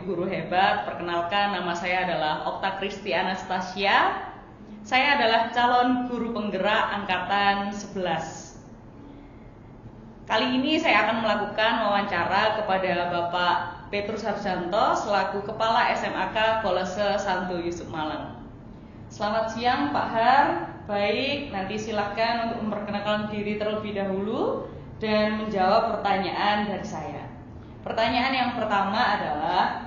Ibu guru hebat, perkenalkan nama saya adalah Okta Kristi Anastasia. Saya adalah calon guru penggerak angkatan 11. Kali ini saya akan melakukan wawancara kepada Bapak Petrus Harjanto selaku Kepala SMAK Kolese Santo Yusuf Malang. Selamat siang Pak Har. Baik, nanti silahkan untuk memperkenalkan diri terlebih dahulu dan menjawab pertanyaan dari saya. Pertanyaan yang pertama adalah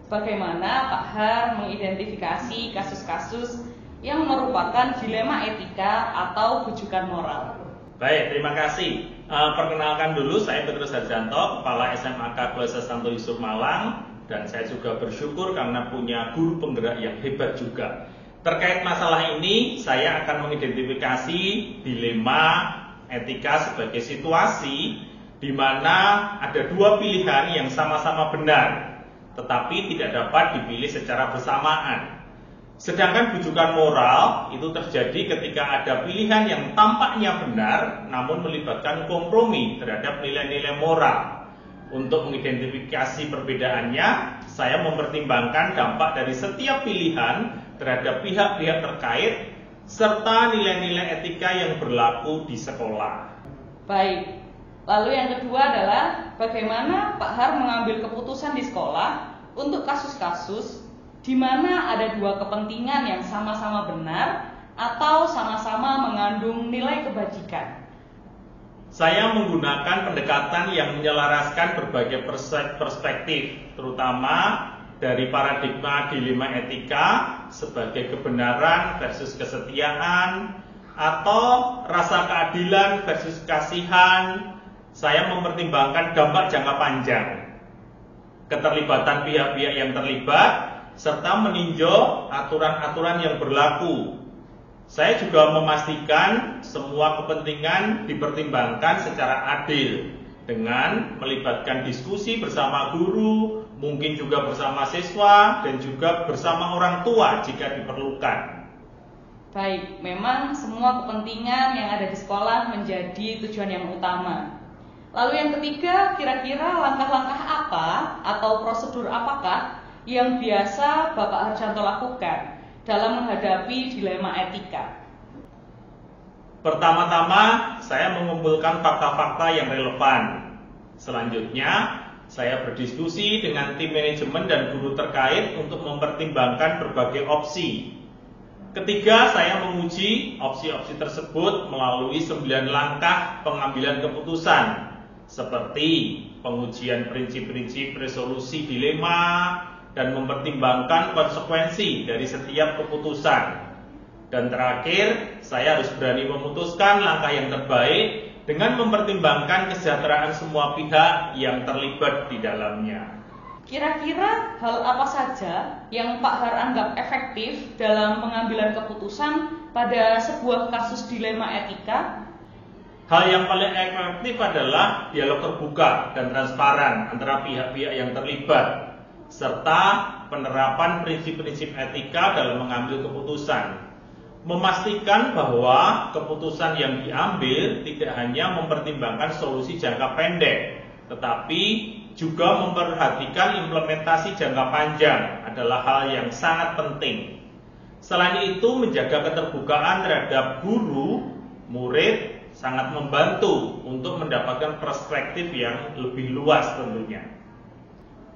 bagaimana Pak Har mengidentifikasi kasus-kasus yang merupakan dilema etika atau bujukan moral? Baik, terima kasih. Perkenalkan dulu, saya Petrus Harjanto, Kepala SMAK Kolese Santo Yusuf Malang, dan saya juga bersyukur karena punya guru penggerak yang hebat juga. Terkait masalah ini, saya akan mengidentifikasi dilema etika sebagai situasi di mana ada dua pilihan yang sama-sama benar, tetapi tidak dapat dipilih secara bersamaan. Sedangkan bujukan moral itu terjadi ketika ada pilihan yang tampaknya benar, namun melibatkan kompromi terhadap nilai-nilai moral. Untuk mengidentifikasi perbedaannya, saya mempertimbangkan dampak dari setiap pilihan terhadap pihak-pihak terkait, serta nilai-nilai etika yang berlaku di sekolah. Baik. Lalu yang kedua adalah bagaimana Pak Har mengambil keputusan di sekolah untuk kasus-kasus di mana ada dua kepentingan yang sama-sama benar atau sama-sama mengandung nilai kebajikan. Saya menggunakan pendekatan yang menyelaraskan berbagai perspektif, terutama dari paradigma dilema etika sebagai kebenaran versus kesetiaan atau rasa keadilan versus kasihan. Saya mempertimbangkan dampak jangka panjang, keterlibatan pihak-pihak yang terlibat, serta meninjau aturan-aturan yang berlaku. Saya juga memastikan semua kepentingan dipertimbangkan secara adil dengan melibatkan diskusi bersama guru, mungkin juga bersama siswa, dan juga bersama orang tua jika diperlukan. Baik, memang semua kepentingan yang ada di sekolah menjadi tujuan yang utama. Lalu yang ketiga, kira-kira langkah-langkah apa atau prosedur apakah yang biasa Bapak Harjanto lakukan dalam menghadapi dilema etika? Pertama-tama, saya mengumpulkan fakta-fakta yang relevan. Selanjutnya, saya berdiskusi dengan tim manajemen dan guru terkait untuk mempertimbangkan berbagai opsi. Ketiga, saya menguji opsi-opsi tersebut melalui 9 langkah pengambilan keputusan, seperti pengujian prinsip-prinsip resolusi dilema dan mempertimbangkan konsekuensi dari setiap keputusan. Dan terakhir, saya harus berani memutuskan langkah yang terbaik dengan mempertimbangkan kesejahteraan semua pihak yang terlibat di dalamnya. Kira-kira hal apa saja yang Pak Har anggap efektif dalam pengambilan keputusan pada sebuah kasus dilema etika? Hal yang paling efektif adalah dialog terbuka dan transparan antara pihak-pihak yang terlibat, serta penerapan prinsip-prinsip etika dalam mengambil keputusan. Memastikan bahwa keputusan yang diambil tidak hanya mempertimbangkan solusi jangka pendek, tetapi juga memperhatikan implementasi jangka panjang adalah hal yang sangat penting. Selain itu, menjaga keterbukaan terhadap guru, murid, sangat membantu untuk mendapatkan perspektif yang lebih luas tentunya.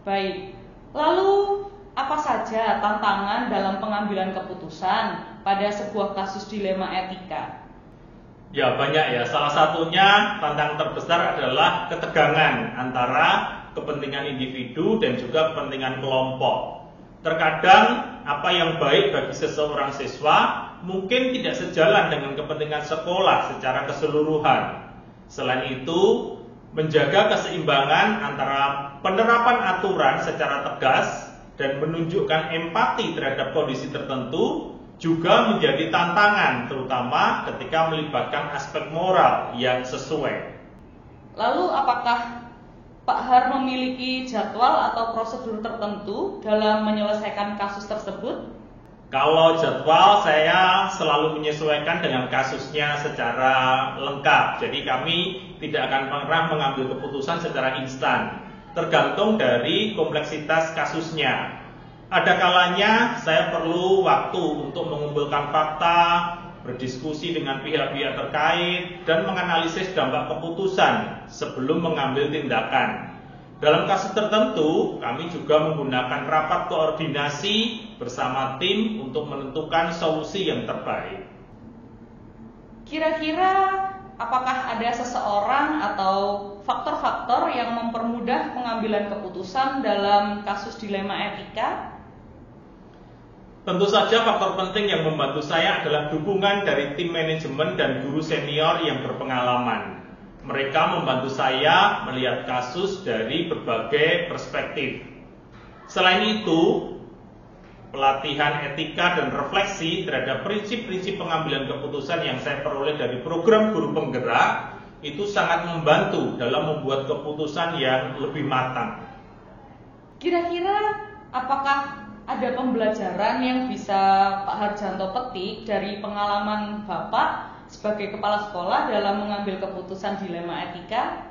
Baik, lalu apa saja tantangan dalam pengambilan keputusan pada sebuah kasus dilema etika? Ya banyak ya, salah satunya tantangan terbesar adalah ketegangan antara kepentingan individu dan juga kepentingan kelompok. Terkadang apa yang baik bagi seseorang siswa mungkin tidak sejalan dengan kepentingan sekolah secara keseluruhan. Selain itu, menjaga keseimbangan antara penerapan aturan secara tegas dan menunjukkan empati terhadap kondisi tertentu juga menjadi tantangan, terutama ketika melibatkan aspek moral yang sesuai. Lalu apakah Pak Har memiliki jadwal atau prosedur tertentu dalam menyelesaikan kasus tersebut? Kalau jadwal, saya selalu menyesuaikan dengan kasusnya secara lengkap. Jadi kami tidak akan pernah mengambil keputusan secara instan. tergantung dari kompleksitas kasusnya. Ada kalanya saya perlu waktu untuk mengumpulkan fakta, berdiskusi dengan pihak-pihak terkait, dan menganalisis dampak keputusan sebelum mengambil tindakan. Dalam kasus tertentu, kami juga menggunakan rapat koordinasi bersama tim untuk menentukan solusi yang terbaik. Kira-kira apakah ada seseorang atau faktor-faktor yang mempermudah pengambilan keputusan dalam kasus dilema etika? Tentu saja faktor penting yang membantu saya adalah dukungan dari tim manajemen dan guru senior yang berpengalaman. Mereka membantu saya melihat kasus dari berbagai perspektif. Selain itu, pelatihan etika dan refleksi terhadap prinsip-prinsip pengambilan keputusan yang saya peroleh dari program guru penggerak itu sangat membantu dalam membuat keputusan yang lebih matang. Kira-kira apakah ada pembelajaran yang bisa Pak Harjanto petik dari pengalaman Bapak sebagai kepala sekolah dalam mengambil keputusan dilema etika?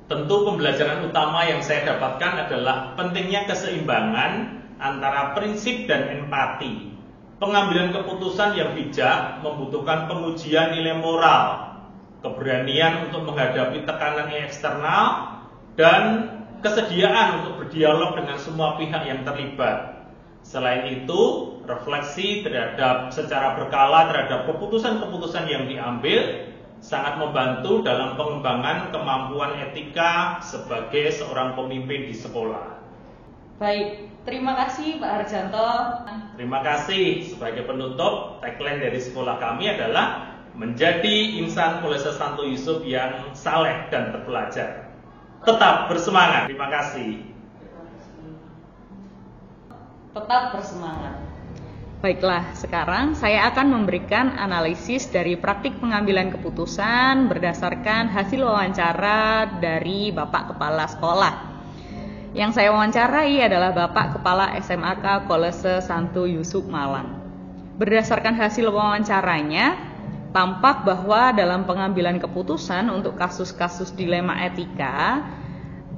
Tentu pembelajaran utama yang saya dapatkan adalah pentingnya keseimbangan antara prinsip dan empati. Pengambilan keputusan yang bijak membutuhkan pengujian nilai moral, keberanian untuk menghadapi tekanan eksternal, dan kesediaan untuk berdialog dengan semua pihak yang terlibat. Selain itu, refleksi secara berkala terhadap keputusan-keputusan yang diambil sangat membantu dalam pengembangan kemampuan etika sebagai seorang pemimpin di sekolah. Baik, terima kasih Pak Harjanto. Terima kasih. Sebagai penutup, tagline dari sekolah kami adalah menjadi insan Kolese Santo Yusuf yang saleh dan terpelajar. Tetap bersemangat. Terima kasih. Tetap bersemangat. Baiklah, sekarang saya akan memberikan analisis dari praktik pengambilan keputusan berdasarkan hasil wawancara dari Bapak Kepala Sekolah. Yang saya wawancarai adalah Bapak Kepala SMAK Kolese Santo Yusuf Malang. Berdasarkan hasil wawancaranya, tampak bahwa dalam pengambilan keputusan untuk kasus-kasus dilema etika,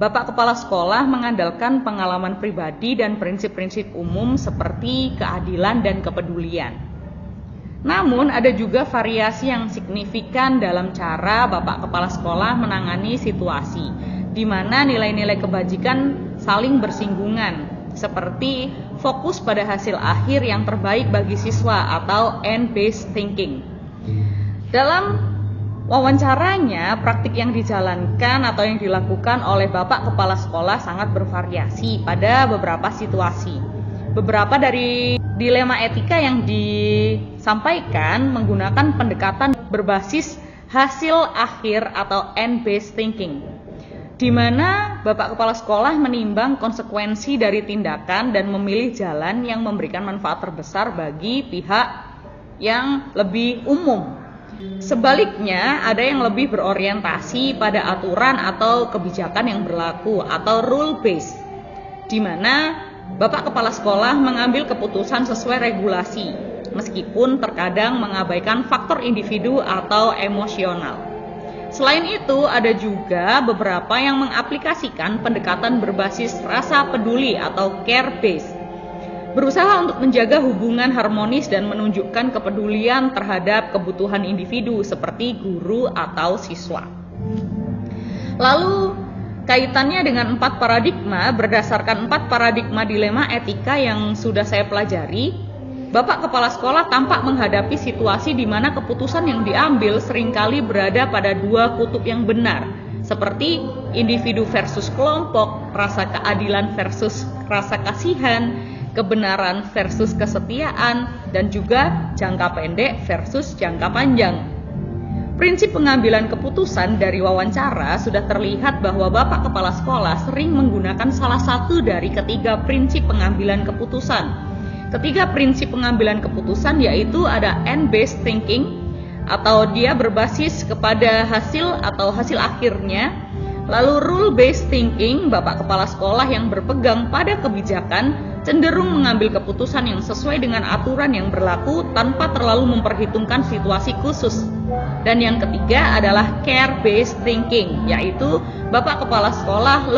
Bapak Kepala Sekolah mengandalkan pengalaman pribadi dan prinsip-prinsip umum seperti keadilan dan kepedulian. Namun ada juga variasi yang signifikan dalam cara Bapak Kepala Sekolah menangani situasi, di mana nilai-nilai kebajikan saling bersinggungan, seperti fokus pada hasil akhir yang terbaik bagi siswa atau end-based thinking. Dalam wawancaranya, praktik yang dijalankan atau yang dilakukan oleh Bapak Kepala Sekolah sangat bervariasi pada beberapa situasi. Beberapa dari dilema etika yang disampaikan menggunakan pendekatan berbasis hasil akhir atau end-based thinking, di mana Bapak Kepala Sekolah menimbang konsekuensi dari tindakan dan memilih jalan yang memberikan manfaat terbesar bagi pihak yang lebih umum. Sebaliknya, ada yang lebih berorientasi pada aturan atau kebijakan yang berlaku atau rule based, di mana Bapak Kepala Sekolah mengambil keputusan sesuai regulasi, meskipun terkadang mengabaikan faktor individu atau emosional. Selain itu, ada juga beberapa yang mengaplikasikan pendekatan berbasis rasa peduli atau care based, berusaha untuk menjaga hubungan harmonis dan menunjukkan kepedulian terhadap kebutuhan individu seperti guru atau siswa. Lalu, kaitannya dengan 4 paradigma, berdasarkan 4 paradigma dilema etika yang sudah saya pelajari, Bapak Kepala Sekolah tampak menghadapi situasi di mana keputusan yang diambil seringkali berada pada 2 kutub yang benar, seperti individu versus kelompok, rasa keadilan versus rasa kasihan, kebenaran versus kesetiaan, dan juga jangka pendek versus jangka panjang. Prinsip pengambilan keputusan dari wawancara sudah terlihat bahwa Bapak Kepala Sekolah sering menggunakan salah satu dari ketiga prinsip pengambilan keputusan. Ketiga prinsip pengambilan keputusan yaitu ada end-based thinking, atau dia berbasis kepada hasil atau hasil akhirnya. Lalu rule-based thinking, Bapak Kepala Sekolah yang berpegang pada kebijakan cenderung mengambil keputusan yang sesuai dengan aturan yang berlaku tanpa terlalu memperhitungkan situasi khusus. Dan yang ketiga adalah care-based thinking, yaitu Bapak Kepala Sekolah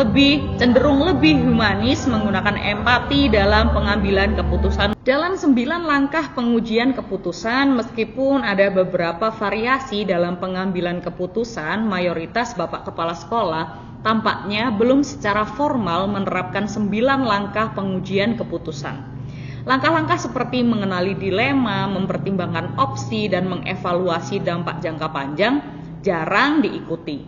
cenderung lebih humanis, menggunakan empati dalam pengambilan keputusan. Dalam 9 langkah pengujian keputusan, meskipun ada beberapa variasi dalam pengambilan keputusan, mayoritas Bapak Kepala Sekolah tampaknya belum secara formal menerapkan 9 langkah pengujian keputusan. Langkah-langkah seperti mengenali dilema, mempertimbangkan opsi, dan mengevaluasi dampak jangka panjang jarang diikuti.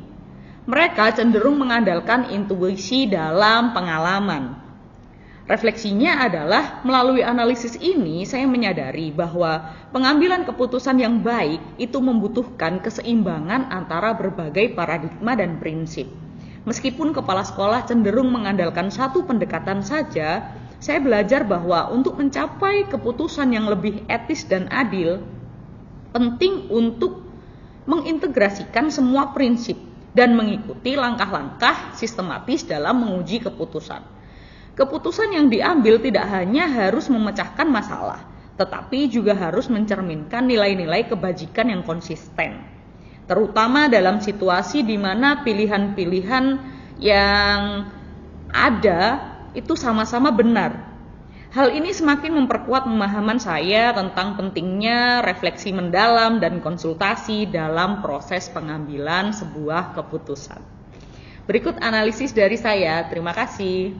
Mereka cenderung mengandalkan intuisi dalam pengalaman. Refleksinya adalah melalui analisis ini saya menyadari bahwa pengambilan keputusan yang baik itu membutuhkan keseimbangan antara berbagai paradigma dan prinsip. Meskipun kepala sekolah cenderung mengandalkan satu pendekatan saja, saya belajar bahwa untuk mencapai keputusan yang lebih etis dan adil, penting untuk mengintegrasikan semua prinsip dan mengikuti langkah-langkah sistematis dalam menguji keputusan. Keputusan yang diambil tidak hanya harus memecahkan masalah, tetapi juga harus mencerminkan nilai-nilai kebajikan yang konsisten. Terutama dalam situasi di mana pilihan-pilihan yang ada itu sama-sama benar. Hal ini semakin memperkuat pemahaman saya tentang pentingnya refleksi mendalam dan konsultasi dalam proses pengambilan sebuah keputusan. Berikut analisis dari saya. Terima kasih.